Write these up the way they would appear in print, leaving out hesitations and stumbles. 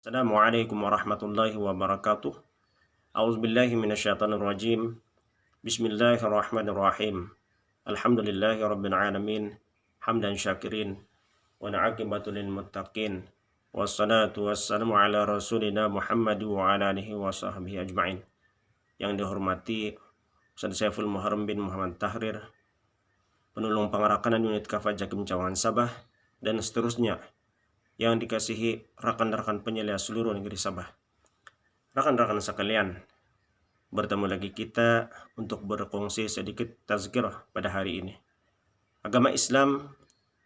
Assalamualaikum warahmatullahi wabarakatuh. A'udzubillahi minasyaitonirrajim. Bismillahirrahmanirrahim. Alhamdulillahi rabbil alamin. Hamdan syakirin wa na'aqibatu lil muttaqin. Wassalatu wassalamu ala rasulina Muhammad wa ala alihi wa sahbihi ajma'in. Yang dihormati Ustaz Saiful Muharram bin Muhammad Tahrir, penulung pengarakanan unit Kafah Jakim Cawangan Sabah, dan seterusnya yang dikasihi rekan-rekan penyelia seluruh negeri Sabah. Rekan-rekan sekalian, bertemu lagi kita untuk berkongsi sedikit tazkirah pada hari ini. Agama Islam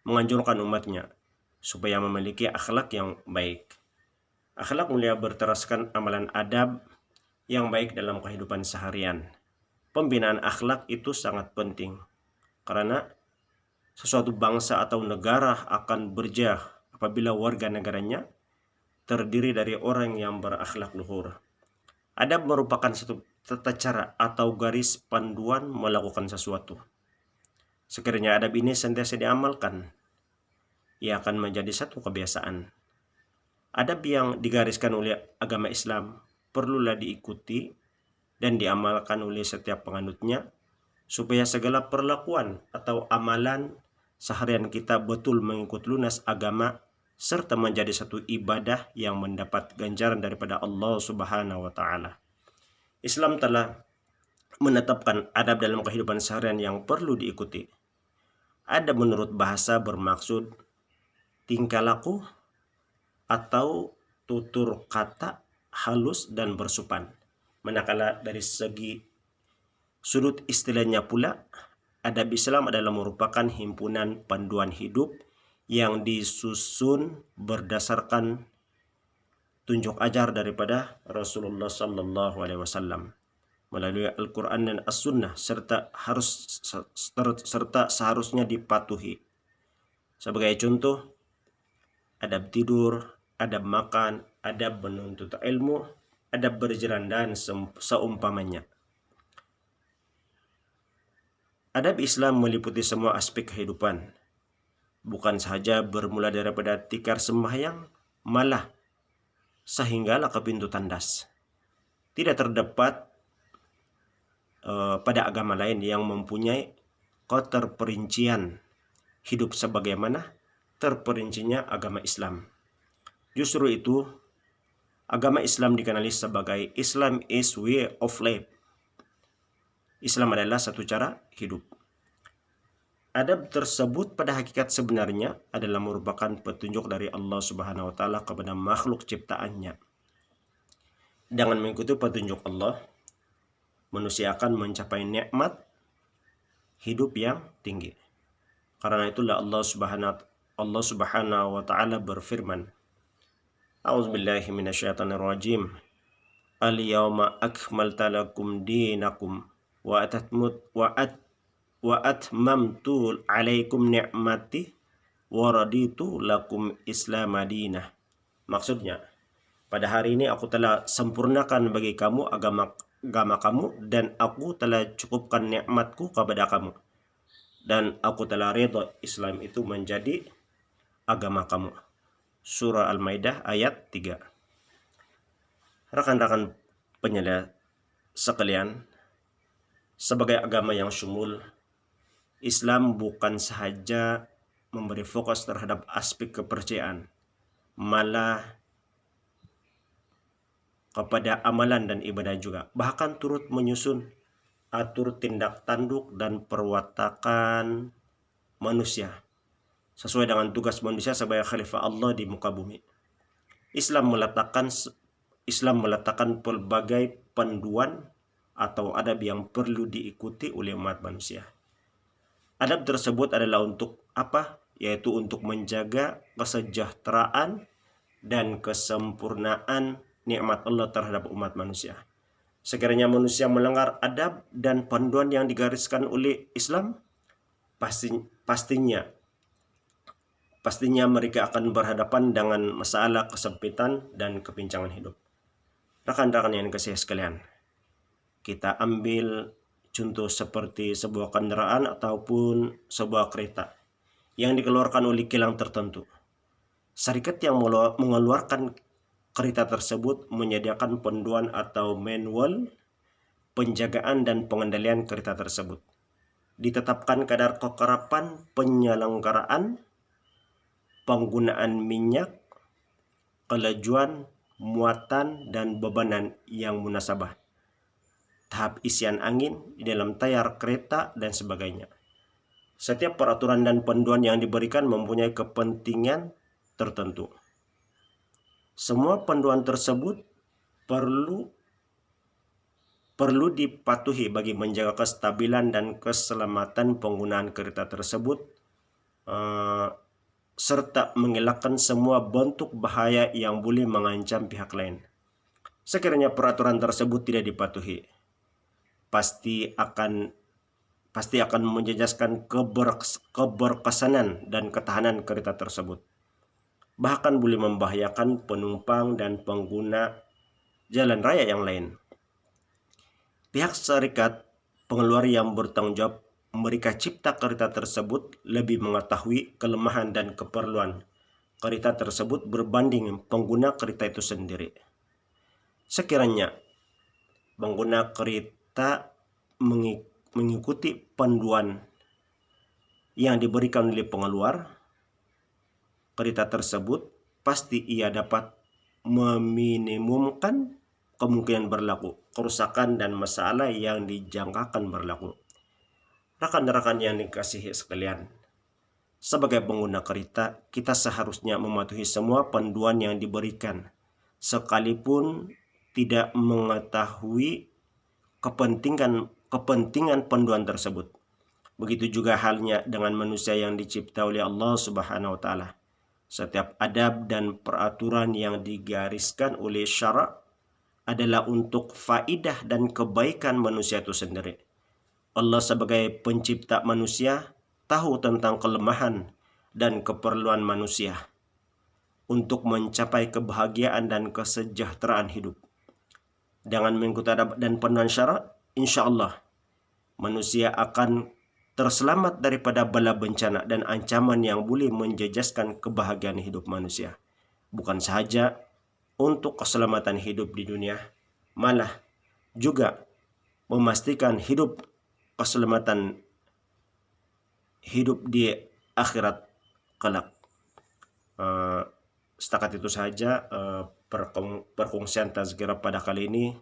menganjurkan umatnya supaya memiliki akhlak yang baik. Akhlak mulia berteraskan amalan adab yang baik dalam kehidupan seharian. Pembinaan akhlak itu sangat penting karena sesuatu bangsa atau negara akan berjaya apabila warga negaranya terdiri dari orang yang berakhlak luhur. Adab merupakan satu tata cara atau garis panduan melakukan sesuatu. Sekiranya adab ini sentiasa diamalkan, ia akan menjadi satu kebiasaan. Adab yang digariskan oleh agama Islam perlulah diikuti dan diamalkan oleh setiap penganutnya supaya segala perlakuan atau amalan seharian kita betul mengikut lunas agama serta menjadi satu ibadah yang mendapat ganjaran daripada Allah Subhanahu wa taala. Islam telah menetapkan adab dalam kehidupan seharian yang perlu diikuti. Adab menurut bahasa bermaksud tingkah laku atau tutur kata halus dan bersopan. Manakala dari segi sudut istilahnya pula, adab Islam adalah merupakan himpunan panduan hidup yang disusun berdasarkan tunjuk ajar daripada Rasulullah Sallallahu Alaihi Wasallam melalui Al-Quran dan As-Sunnah serta seharusnya dipatuhi. Sebagai contoh, adab tidur, adab makan, adab menuntut ilmu, adab berjalan dan seumpamanya. Adab Islam meliputi semua aspek kehidupan, bukan sahaja bermula daripada tikar sembahyang, malah sehinggalah ke pintu tandas. Tidak terdapat pada agama lain yang mempunyai keterperincian hidup sebagaimana terperincinya agama Islam. Justru itu, agama Islam dikenali sebagai Islam is way of life. Islam adalah satu cara hidup. Adab tersebut pada hakikat sebenarnya adalah merupakan petunjuk dari Allah Subhanahu wa taala kepada makhluk ciptaannya. Dengan mengikuti petunjuk Allah, manusia akan mencapai nikmat hidup yang tinggi. Karena itulah Allah Subhanahu wa taala berfirman, A'udzubillahi minasyaitonirrajim. Al-yawma akmaltu lakum dinakum wa atmamtu alaikum ni'mati wa raditu lakum Islam madinah. Maksudnya, pada hari ini aku telah sempurnakan bagi kamu agama kamu dan aku telah cukupkan nikmatku kepada kamu. Dan aku telah ridha Islam itu menjadi agama kamu. Surah Al-Maidah ayat 3. Rekan-rekan penyelia sekalian, sebagai agama yang syumul, Islam bukan sahaja memberi fokus terhadap aspek kepercayaan, malah kepada amalan dan ibadah juga. Bahkan turut menyusun atur tindak tanduk dan perwatakan manusia sesuai dengan tugas manusia sebagai khalifah Allah di muka bumi. Islam meletakkan pelbagai panduan atau adab yang perlu diikuti oleh umat manusia. Adab tersebut adalah untuk apa? Yaitu untuk menjaga kesejahteraan dan kesempurnaan nikmat Allah terhadap umat manusia. Sekiranya manusia melanggar adab dan panduan yang digariskan oleh Islam, pastinya mereka akan berhadapan dengan masalah kesempitan dan kepincangan hidup. Rekan-rekan yang dikasihi sekalian, kita ambil contoh seperti sebuah kendaraan ataupun sebuah kereta yang dikeluarkan oleh kilang tertentu. Syarikat yang mengeluarkan kereta tersebut menyediakan panduan atau manual penjagaan dan pengendalian kereta tersebut. Ditetapkan kadar kekerapan penyelenggaraan, penggunaan minyak, kelajuan, muatan, dan bebanan yang munasabah, tahap isian angin di dalam tayar kereta, dan sebagainya. Setiap peraturan dan panduan yang diberikan mempunyai kepentingan tertentu. Semua panduan tersebut perlu dipatuhi bagi menjaga kestabilan dan keselamatan penggunaan kereta tersebut, serta mengelakkan semua bentuk bahaya yang boleh mengancam pihak lain. Sekiranya peraturan tersebut tidak dipatuhi, pasti akan menjejaskan keberkesanan dan ketahanan kereta tersebut. Bahkan boleh membahayakan penumpang dan pengguna jalan raya yang lain. Pihak serikat pengeluar yang bertanggung jawab mereka cipta kereta tersebut lebih mengetahui kelemahan dan keperluan kereta tersebut berbanding pengguna kereta itu sendiri. Sekiranya pengguna kereta mengikuti panduan yang diberikan oleh pengeluar kereta tersebut, pasti ia dapat meminimumkan kemungkinan berlaku kerusakan dan masalah yang dijangkakan berlaku. Rekan-rekan yang dikasihi sekalian, sebagai pengguna kereta, kita seharusnya mematuhi semua panduan yang diberikan, sekalipun tidak mengetahui kepentingan panduan tersebut. Begitu juga halnya dengan manusia yang dicipta oleh Allah Subhanahu wa Ta'ala. Setiap adab dan peraturan yang digariskan oleh syarak adalah untuk faidah dan kebaikan manusia itu sendiri. Allah sebagai pencipta manusia tahu tentang kelemahan dan keperluan manusia untuk mencapai kebahagiaan dan kesejahteraan hidup. Dengan mengikuti adab dan panduan syarak, insya Allah manusia akan terselamat daripada bala bencana dan ancaman yang boleh menjejaskan kebahagiaan hidup manusia. Bukan sahaja untuk keselamatan hidup di dunia, malah juga memastikan keselamatan hidup di akhirat kelak. Setakat itu saja perkongsian tazkirah pada kali ini.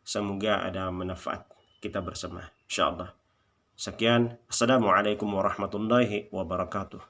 Semoga ada manfaat kita bersama, insyaallah. Sekian, assalamualaikum warahmatullahi wabarakatuh.